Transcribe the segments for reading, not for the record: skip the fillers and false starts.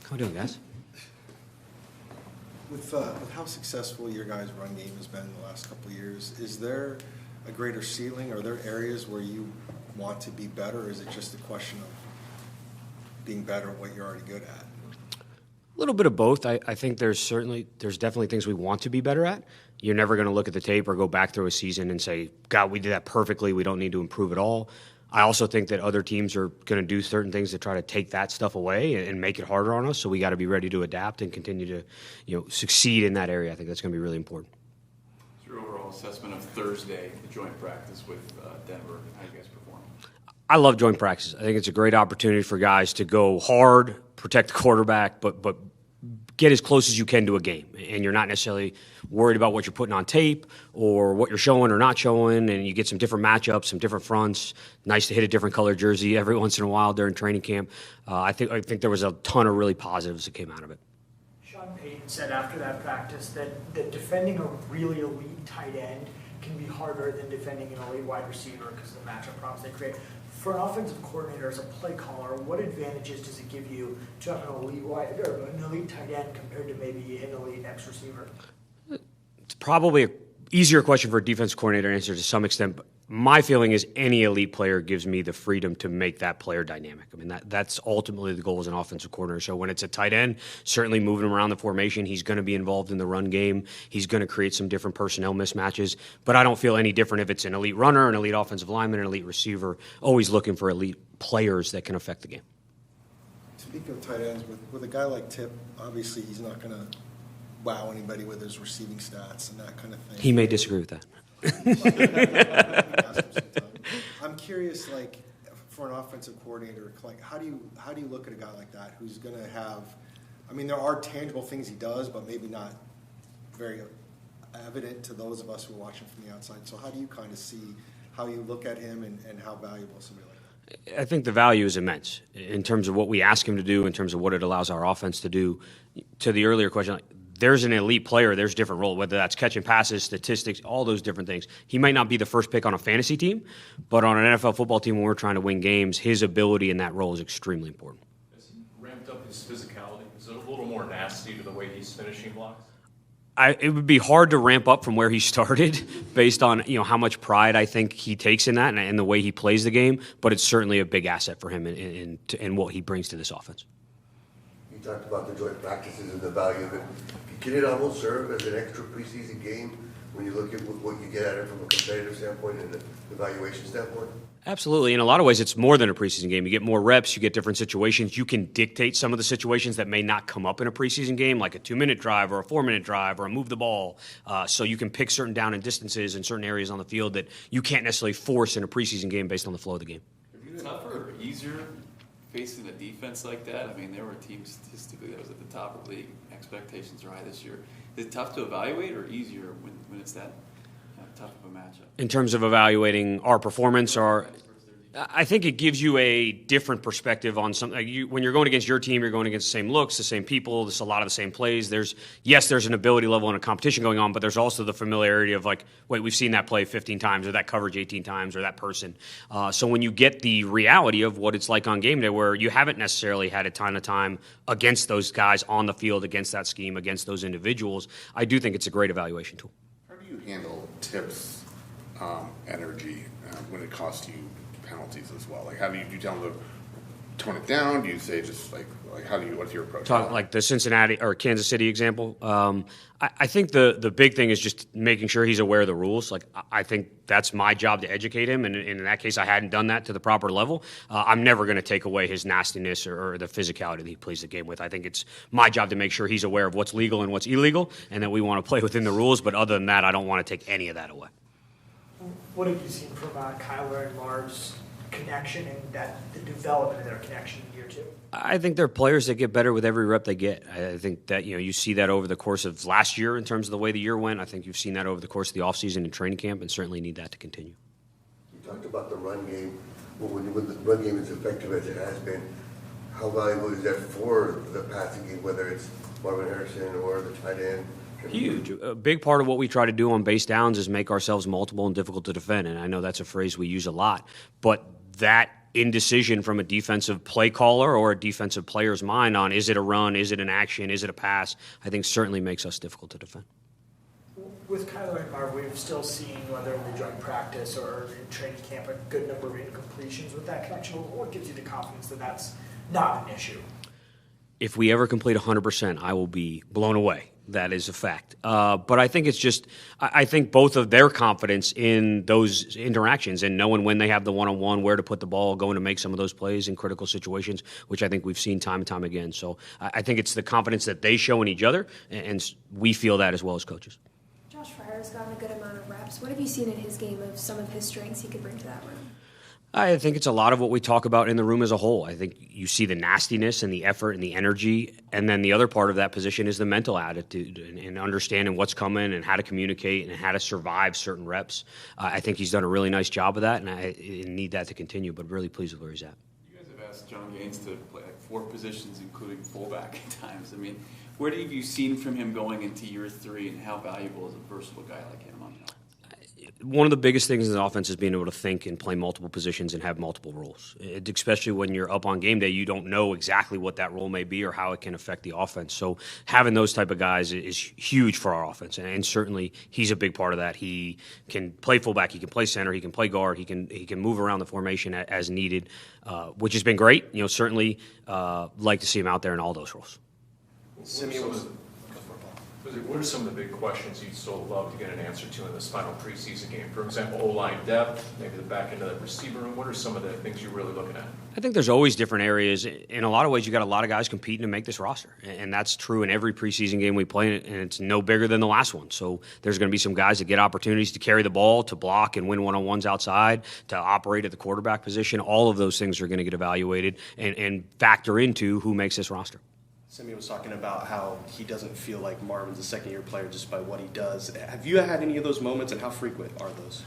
How we doing, guys? With how successful your guys' run game has been in the last couple of years, is there a greater ceiling? Are there areas where you want to be better, or is it just a question of being better at what you're already good at? A little bit of both. I think there's definitely things we want to be better at. You're never going to look at the tape or go back through a season and say, God, we did that perfectly. We don't need to improve at all. I also think that other teams are going to do certain things to try to take that stuff away and make it harder on us. So we got to be ready to adapt and continue to, succeed in that area. I think that's going to be really important. What's your overall assessment of Thursday, the joint practice with Denver? How you guys perform? I love joint practice. I think it's a great opportunity for guys to go hard, protect the quarterback, but get as close as you can to a game. And you're not necessarily worried about what you're putting on tape or what you're showing or not showing, and you get some different matchups, some different fronts. Nice to hit a different color jersey every once in a while during training camp. I think there was a ton of really positives that came out of it. Sean Payton said after that practice that defending a really elite tight end can be harder than defending an elite wide receiver because of the matchup problems they create. For an offensive coordinator, as a play caller, what advantages does it give you to have an elite tight end compared to maybe an elite X receiver? It's probably an easier question for a defense coordinator to answer to some extent, but my feeling is any elite player gives me the freedom to make that player dynamic. I mean, that's ultimately the goal as an offensive coordinator. So when it's a tight end, certainly moving him around the formation, he's going to be involved in the run game. He's going to create some different personnel mismatches. But I don't feel any different if it's an elite runner, an elite offensive lineman, an elite receiver, always looking for elite players that can affect the game. Speaking of tight ends, with a guy like Tip, obviously he's not going to wow anybody with his receiving stats and that kind of thing. He may disagree with that. I'm curious, like, for an offensive coordinator, like, how do you look at a guy like that who's going to have? I mean, there are tangible things he does, but maybe not very evident to those of us who are watching from the outside. So, how do you kind of see how you look at him and how valuable somebody like that? I think the value is immense in terms of what we ask him to do, in terms of what it allows our offense to do. To the earlier question, there's an elite player, there's different role, whether that's catching passes, statistics, all those different things. He might not be the first pick on a fantasy team, but on an NFL football team when we're trying to win games, his ability in that role is extremely important. Has he ramped up his physicality? Is it a little more nasty to the way he's finishing blocks? It would be hard to ramp up from where he started based on how much pride I think he takes in that and the way he plays the game, but it's certainly a big asset for him in what he brings to this offense. You talked about the joint practices and the value of it. Can it almost serve as an extra preseason game when you look at what you get at it from a competitive standpoint and an evaluation standpoint? Absolutely. In a lot of ways, it's more than a preseason game. You get more reps, you get different situations. You can dictate some of the situations that may not come up in a preseason game, like a 2-minute drive or a 4-minute drive or a move the ball. So you can pick certain down and distances in certain areas on the field that you can't necessarily force in a preseason game based on the flow of the game. Tougher or easier facing a defense like that? I mean, there were teams statistically that was at the top of the league. Expectations are high this year. Is it tough to evaluate or easier when it's that tough of a matchup? In terms of evaluating our performance, I think it gives you a different perspective on something. When you're going against your team, you're going against the same looks, the same people, a lot of the same plays. There's an ability level and a competition going on, but there's also the familiarity of like, wait, we've seen that play 15 times or that coverage 18 times or that person. So when you get the reality of what it's like on game day where you haven't necessarily had a ton of time against those guys on the field, against that scheme, against those individuals, I do think it's a great evaluation tool. How do you handle Tip's energy when it costs you penalties as well? Like, how do you tell them to tone it down? Do you say just like what's your approach? Talk like the Cincinnati or Kansas City example. I think the big thing is just making sure he's aware of the rules. Like, I think that's my job to educate him, and in that case, I hadn't done that to the proper level. I'm never going to take away his nastiness or the physicality that he plays the game with. I think it's my job to make sure he's aware of what's legal and what's illegal, and that we want to play within the rules. But other than that, I don't want to take any of that away. What have you seen from Kyler and Lars' connection and the development of their connection in year two? I think they're players that get better with every rep they get. I think that you see that over the course of last year in terms of the way the year went. I think you've seen that over the course of the offseason and training camp, and certainly need that to continue. You talked about the run game. When the run game is effective as it has been, how valuable is that for the passing game, whether it's Marvin Harrison or the tight end? Huge. A big part of what we try to do on base downs is make ourselves multiple and difficult to defend. And I know that's a phrase we use a lot, but that indecision from a defensive play caller or a defensive player's mind on, is it a run, is it an action, is it a pass, I think certainly makes us difficult to defend. With Kyler and Marv, we've still seen, whether in the joint practice or in training camp, a good number of incompletions with that connection. What gives you the confidence that that's not an issue? If we ever complete 100%, I will be blown away. That is a fact. But I think it's just, I think both of their confidence in those interactions and knowing when they have the one-on-one, where to put the ball, going to make some of those plays in critical situations, which I think we've seen time and time again. So I think it's the confidence that they show in each other, and we feel that as well as coaches. Josh Fryer's gotten a good amount of reps. What have you seen in his game of some of his strengths he could bring to that room? I think it's a lot of what we talk about in the room as a whole. I think you see the nastiness and the effort and the energy, and then the other part of that position is the mental attitude and understanding what's coming and how to communicate and how to survive certain reps. I think he's done a really nice job of that, and I need that to continue, but really pleased with where he's at. You guys have asked John Gaines to play like 4 positions, including fullback at times. I mean, what have you seen from him going into year 3, and how valuable is a versatile guy like him on the offense? One of the biggest things in the offense is being able to think and play multiple positions and have multiple roles. Especially when you're up on game day, you don't know exactly what that role may be or how it can affect the offense. So having those type of guys is huge for our offense, and certainly he's a big part of that. He can play fullback, he can play center, he can play guard, he can move around the formation as needed, which has been great. Certainly like to see him out there in all those roles. What are some of the big questions you'd still love to get an answer to in this final preseason game? For example, O-line depth, maybe the back end of the receiver room. What are some of the things you're really looking at? I think there's always different areas. In a lot of ways, you got a lot of guys competing to make this roster, and that's true in every preseason game we play, and it's no bigger than the last one. So there's going to be some guys that get opportunities to carry the ball, to block and win one-on-ones outside, to operate at the quarterback position. All of those things are going to get evaluated and factor into who makes this roster. Simeon was talking about how he doesn't feel like Marvin's a second-year player just by what he does. Have you had any of those moments, and how frequent are those?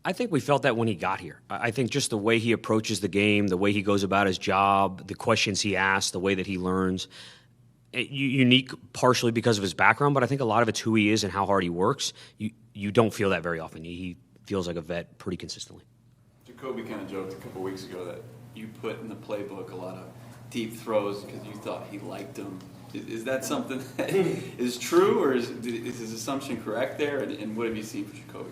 I think we felt that when he got here. I think just the way he approaches the game, the way he goes about his job, the questions he asks, the way that he learns, unique partially because of his background, but I think a lot of it's who he is and how hard he works. You don't feel that very often. He feels like a vet pretty consistently. Jacoby kind of joked a couple weeks ago that you put in the playbook a lot of deep throws because you thought he liked them. Is that something that is true, or is his assumption correct there? And what have you seen for Jacoby?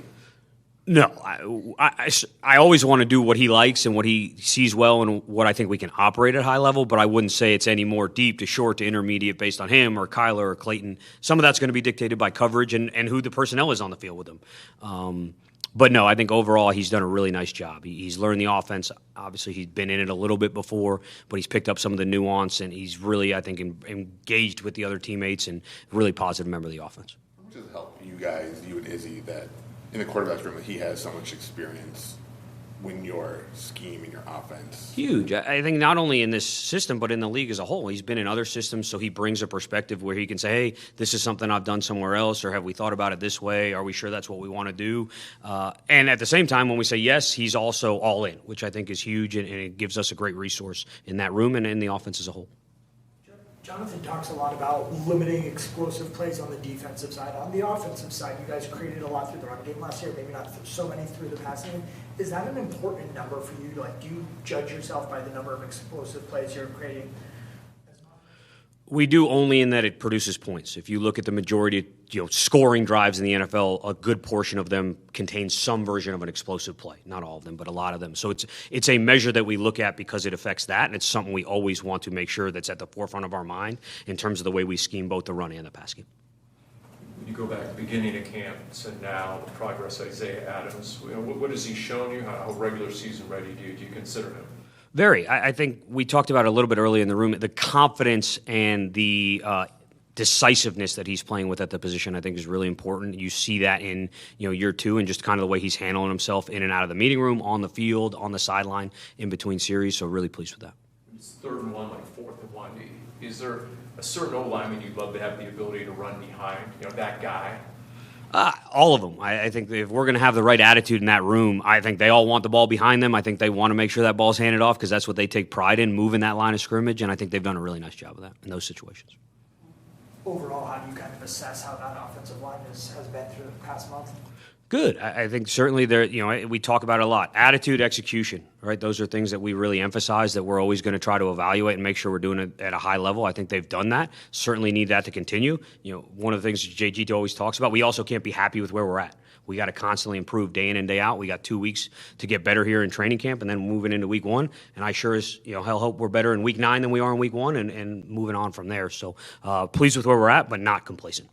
No, I always want to do what he likes and what he sees well and what I think we can operate at high level, but I wouldn't say it's any more deep to short to intermediate based on him or Kyler or Clayton. Some of that's going to be dictated by coverage and who the personnel is on the field with him. But no, I think overall he's done a really nice job. He's learned the offense. Obviously, he's been in it a little bit before, but he's picked up some of the nuance, and he's really, I think, engaged with the other teammates and really positive member of the offense. How much does it help you guys, you and Izzy, that in the quarterback's room that he has so much experience when your scheme and your offense? Huge. I think not only in this system, but in the league as a whole. He's been in other systems, so he brings a perspective where he can say, hey, this is something I've done somewhere else, or have we thought about it this way? Are we sure that's what we want to do? And at the same time, when we say yes, he's also all in, which I think is huge, and it gives us a great resource in that room and in the offense as a whole. Jonathan talks a lot about limiting explosive plays on the defensive side. On the offensive side, you guys created a lot through the run game last year, maybe not so many through the passing game. Is that an important number for you? Do you judge yourself by the number of explosive plays you're creating? We do, only in that it produces points. If you look at the majority of scoring drives in the NFL, a good portion of them contain some version of an explosive play. Not all of them, but a lot of them. So it's a measure that we look at because it affects that, and it's something we always want to make sure that's at the forefront of our mind in terms of the way we scheme both the run and the pass game. When you go back to the beginning of camp to now, the progress of Isaiah Adams, what has he shown you? How regular season ready do you consider him? Very. I think we talked about it a little bit earlier in the room. The confidence and the decisiveness that he's playing with at the position, I think, is really important. You see that in year 2 and just kind of the way he's handling himself in and out of the meeting room, on the field, on the sideline, in between series. So really pleased with that. It's 3rd and 1, like 4th and 1. Is there a certain O-lineman you'd love to have the ability to run behind? That guy. All of them. I think if we're going to have the right attitude in that room, I think they all want the ball behind them. I think they want to make sure that ball's handed off because that's what they take pride in, moving that line of scrimmage, and I think they've done a really nice job of that in those situations. Overall, how do you kind of assess how that offensive line has been through the past month? Good. I think certainly there, we talk about it a lot. Attitude, execution, right? Those are things that we really emphasize that we're always going to try to evaluate and make sure we're doing it at a high level. I think they've done that. Certainly need that to continue. One of the things JG always talks about, we also can't be happy with where we're at. We got to constantly improve day in and day out. We got 2 weeks to get better here in training camp and then moving into week 1. And I sure as, hell hope we're better in week 9 than we are in week 1 and moving on from there. So pleased with where we're at, but not complacent.